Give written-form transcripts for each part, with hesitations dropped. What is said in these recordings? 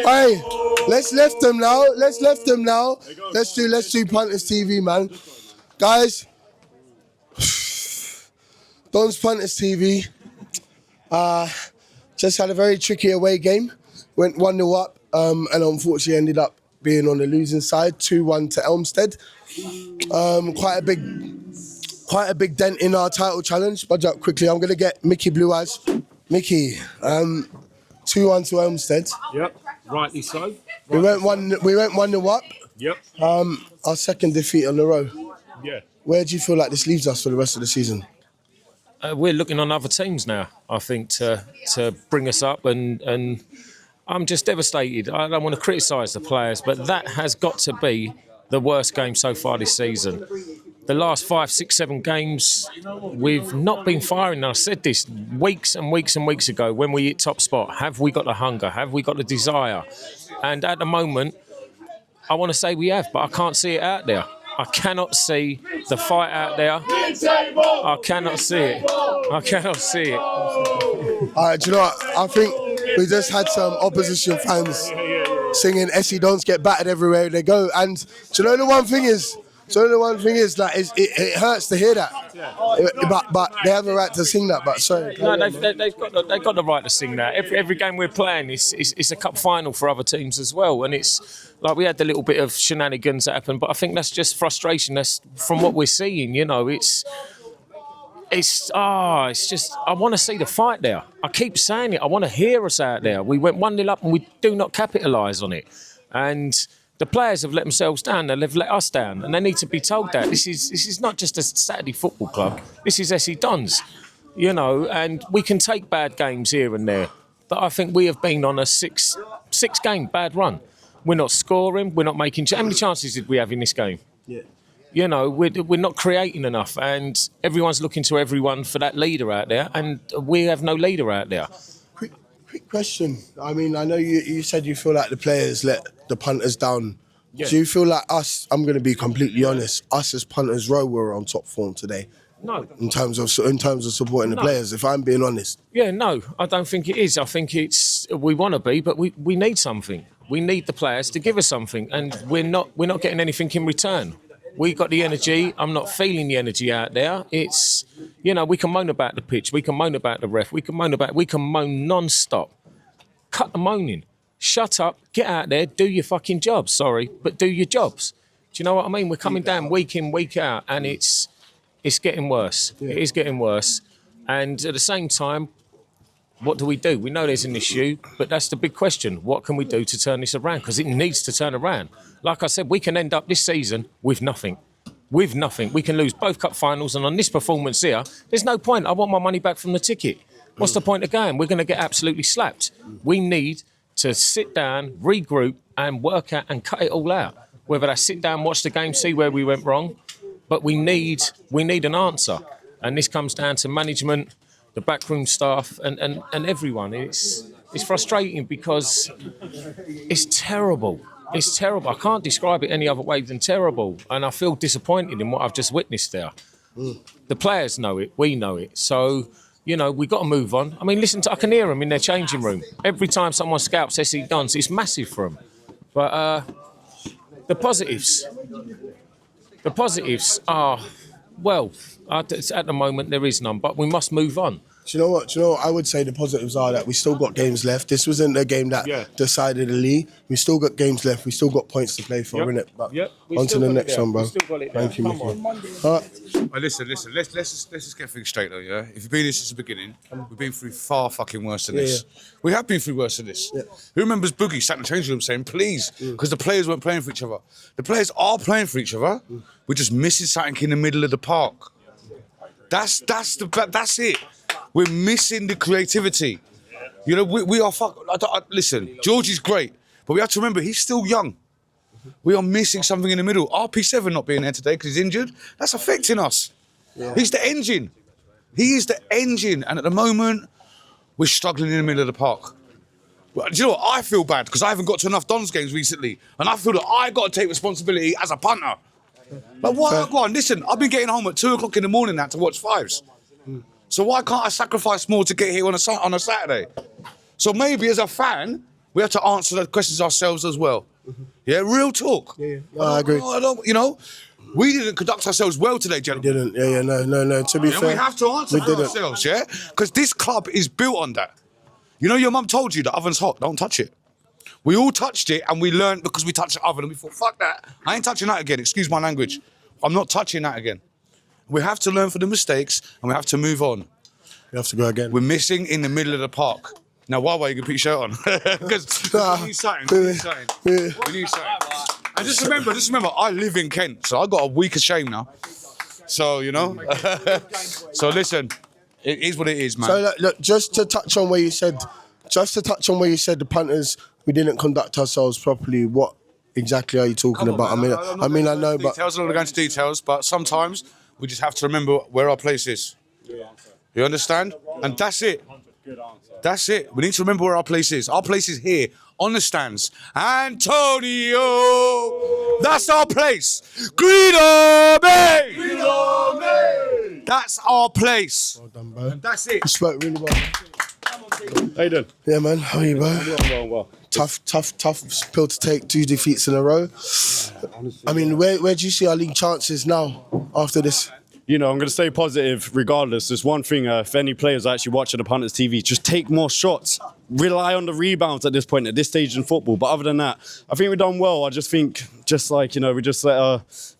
Hey, let's left them now. Let's do Punters TV, man. Guys, DØNS Punters TV. Just had a very tricky away game. Went 1-0 up, and unfortunately ended up being on the losing side, 2-1 to Elmstead. Quite a big dent in our title challenge. Budge up quickly. I'm gonna get Mickey Blue Eyes. Mickey, 2-1 to Elmstead. Yep, rightly so. We went 1-0 up. Yep. Our second defeat on the row. Yeah. Where do you feel like this leaves us for the rest of the season? We're looking on other teams now, I think, to bring us up, and I'm just devastated. I don't want to criticise the players, but that has got to be the worst game so far this season. The last 5, 6, 7 games, we've not been firing. And I said this weeks and weeks and weeks ago when we hit top spot. Have we got the hunger? Have we got the desire? And at the moment, I want to say we have, but I can't see it out there. I cannot see the fight out there. I cannot see it. I cannot see it. All right, do you know what? I think we just had some opposition fans singing DØNS get battered everywhere they go. And do you know the one thing is, like, it hurts to hear that. But they have a right to sing that. But sorry. No, they've got the right to sing that. Every game we're playing is a cup final for other teams as well, and it's like we had the little bit of shenanigans that happened, but I think that's just frustration. That's from what we're seeing. You know, it's just I want to see the fight there. I keep saying it. I want to hear us out there. We went 1-0 up and we do not capitalise on it, and the players have let themselves down. They've let us down, and they need to be told that this is not just a Saturday football club. This is DØNS, you know. And we can take bad games here and there, but I think we have been on a six game bad run. We're not scoring. We're not making. How many chances did we have in this game? Yeah. You know, we're not creating enough, and everyone's looking to everyone for that leader out there, and we have no leader out there. Quick question. I mean, I know you said you feel like the players let the punters down. Yeah. Do you feel like us, I'm going to be completely honest, us as punters row were on top form today? No. In terms of supporting the players, if I'm being honest. Yeah, no, I don't think it is. I think we want to be, but we need something. We need the players to give us something, and we're not getting anything in return. We got the energy. I'm not feeling the energy out there. It's, you know, we can moan about the pitch, we can moan about the ref, we can moan non-stop. Cut the moaning. Shut up, get out there, do your fucking jobs, sorry, but do your jobs. Do you know what I mean? We're coming down week in, week out, and it's getting worse. Yeah. It is getting worse. And at the same time, what do? We know there's an issue, but that's the big question. What can we do to turn this around? Because it needs to turn around. Like I said, we can end up this season with nothing. With nothing. We can lose both cup finals, and on this performance here, there's no point. I want my money back from the ticket. What's the point of going? We're going to get absolutely slapped. We need to sit down, regroup, and work out and cut it all out. Whether that's sit down, watch the game, see where we went wrong, but we need an answer. And this comes down to management, the backroom staff, and everyone. It's frustrating because it's terrible. It's terrible. I can't describe it any other way than terrible. And I feel disappointed in what I've just witnessed there. The players know it. We know it. So, you know, we've got to move on. I mean, I can hear them in their changing room. Every time someone scouts DØNS, it's massive for them. But the positives are, well, at the moment there is none, but we must move on. Do you know what? I would say the positives are that we still got games left. This wasn't a game that decided the league. We still got games left. We still got points to play for, innit? But on to the next one, bro. Thank you, Mickey. Listen. Let's just get things straight, though. Yeah. If you've been here since the beginning, we've been through far fucking worse than this. We have been through worse than this. Yeah. Who remembers Boogie sat in the changing room saying, "Please," because the players weren't playing for each other. The players are playing for each other. We're just missing something in the middle of the park. That's it. We're missing the creativity. You know, we are listen, George is great, but we have to remember he's still young. We are missing something in the middle. RP7 not being there today because he's injured, that's affecting us. Yeah. He's the engine. He is the engine, and at the moment, we're struggling in the middle of the park. Well, do you know what? I feel bad because I haven't got to enough DONS games recently, and I feel that I got to take responsibility as a punter. Like, why? Go on, listen, I've been getting home at 2 o'clock in the morning now to watch fives. So why can't I sacrifice more to get here on a Saturday? So maybe as a fan, we have to answer the questions ourselves as well. Yeah, real talk. Yeah. No, I agree. I don't, you know, we didn't conduct ourselves well today, gentlemen. Didn't. No. To be fair, We have to answer for ourselves, yeah? Because this club is built on that. You know, your mum told you the oven's hot, don't touch it. We all touched it and we learned because we touched the oven and we thought, fuck that. I ain't touching that again. Excuse my language. I'm not touching that again. We have to learn from the mistakes and we have to move on. We have to go again. We're missing in the middle of the park. Now, why you can put your shirt on? Because we need something. We need something. And just remember, I live in Kent, so I got a week of shame now. So, you know. So listen, it is what it is, man. So look, just to touch on where you said the punters, we didn't conduct ourselves properly. What exactly are you talking about? I mean, I know, but details. I'm not going into details, but sometimes we just have to remember where our place is. You understand? And that's it. That's it. We need to remember where our place is. Our place is here on the stands. Antonio, that's our place. Guido me. That's our place. Well done, bro. And that's it. You spoke really well. How you doing? Yeah, man. How are you, bro? Well. Tough pill to take. 2 defeats in a row. I mean, where do you see our league chances now after this? You know, I'm going to stay positive regardless. There's one thing, if any players are actually watching the Punters TV, just take more shots. Rely on the rebounds at this point, at this stage in football. But other than that, I think we've done well. I just think, we just let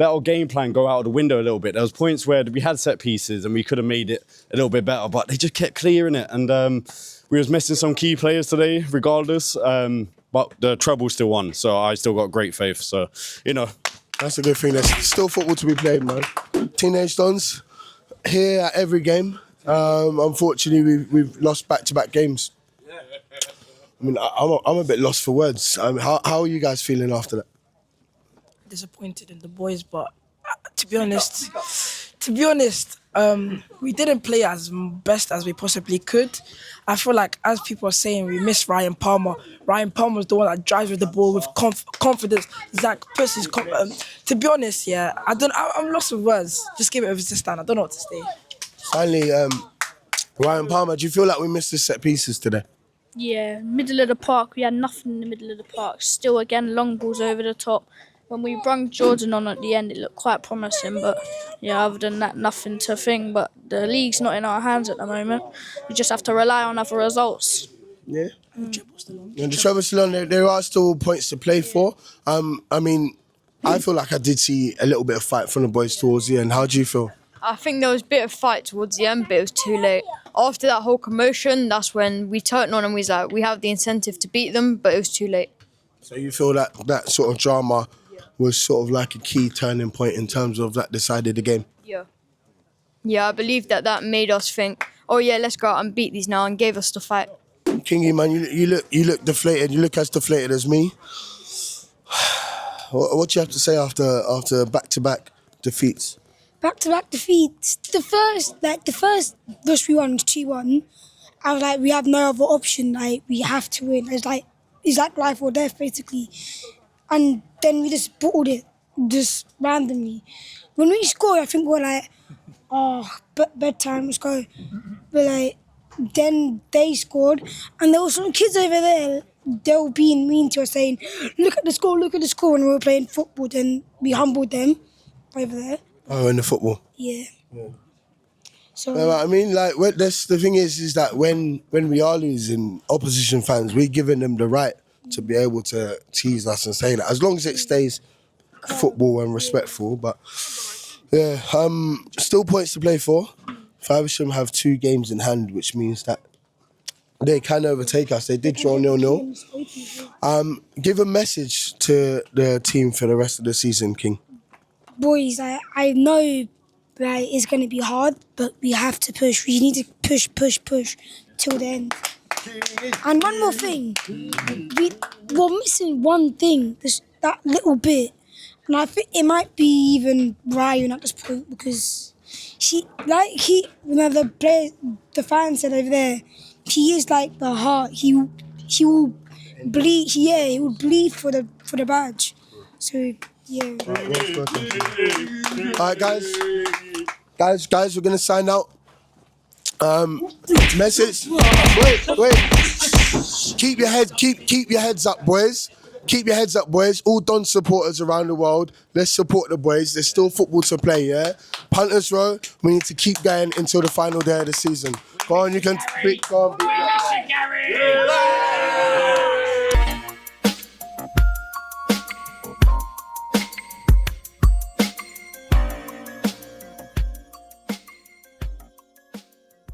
our game plan go out of the window a little bit. There was points where we had set pieces and we could have made it a little bit better, but they just kept clearing it. And we was missing some key players today, regardless. But the treble still won, so I still got great faith. So, you know. That's a good thing. There's still football to be played, man. Teenage Dons here at every game. Unfortunately, we've lost back-to-back games. I mean, I'm a bit lost for words. How are you guys feeling after that? Disappointed in the boys, but to be honest, we didn't play as best as we possibly could. I feel like, as people are saying, we miss Ryan Palmer. Ryan Palmer's the one that drives with the ball with confidence. Zach Pussy's to be honest, yeah, I'm lost with words. Just give it over to Stan. I don't know what to say. Finally, Ryan Palmer, do you feel like we missed the set pieces today? Yeah, middle of the park. We had nothing in the middle of the park. Still, again, long balls over the top. When we brung Jordan on at the end, it looked quite promising. But, yeah, other than that, nothing to think. But the league's not in our hands at the moment. We just have to rely on other results. Yeah. And the treble's still on. There are still points to play for. I mean, I feel like I did see a little bit of fight from the boys towards the end. How do you feel? I think there was a bit of fight towards the end, but it was too late. After that whole commotion, that's when we turned on and we was like, we have the incentive to beat them, but it was too late. So you feel that sort of drama was sort of like a key turning point in terms of that decided the game? Yeah. Yeah, I believe that made us think, oh yeah, let's go out and beat these now, and gave us the fight. Kingy, man, you look deflated. You look as deflated as me. What do you have to say after back-to-back defeats? Back-to-back defeats. The first loss we won was 2-1. I was like, we have no other option. Like, we have to win. It's like life or death, basically. And then we just bottled it, just randomly. When we scored, I think we were like, bedtime, let's go. But like, then they scored, and there were some kids over there. They were being mean to us, saying, look at the score, when we were playing football. Then we humbled them over there. Oh, in the football? Yeah. So no, I mean, like, the thing is that when we are losing, opposition fans, we're giving them the right to be able to tease us and say that, as long as it stays football and respectful. But yeah, still points to play for. Faversham have 2 games in hand, which means that they can overtake us. They did draw 0-0. Give a message to the team for the rest of the season, King. Boys, I know that it's going to be hard, but we have to push. We need to push till the end. And one more thing, we're missing one thing, that little bit. And I think it might be even Ryan at this point, because the fan said over there, he is like the heart. He will bleed. Yeah, he will bleed for the badge. So yeah. All right, guys, we're gonna sign out. Message. Wait. keep your heads up, boys. Keep your heads up, boys. All DONS supporters around the world, let's support the boys. There's still football to play, yeah? Punters row, we need to keep going until the final day of the season. Go on, you can... Go on,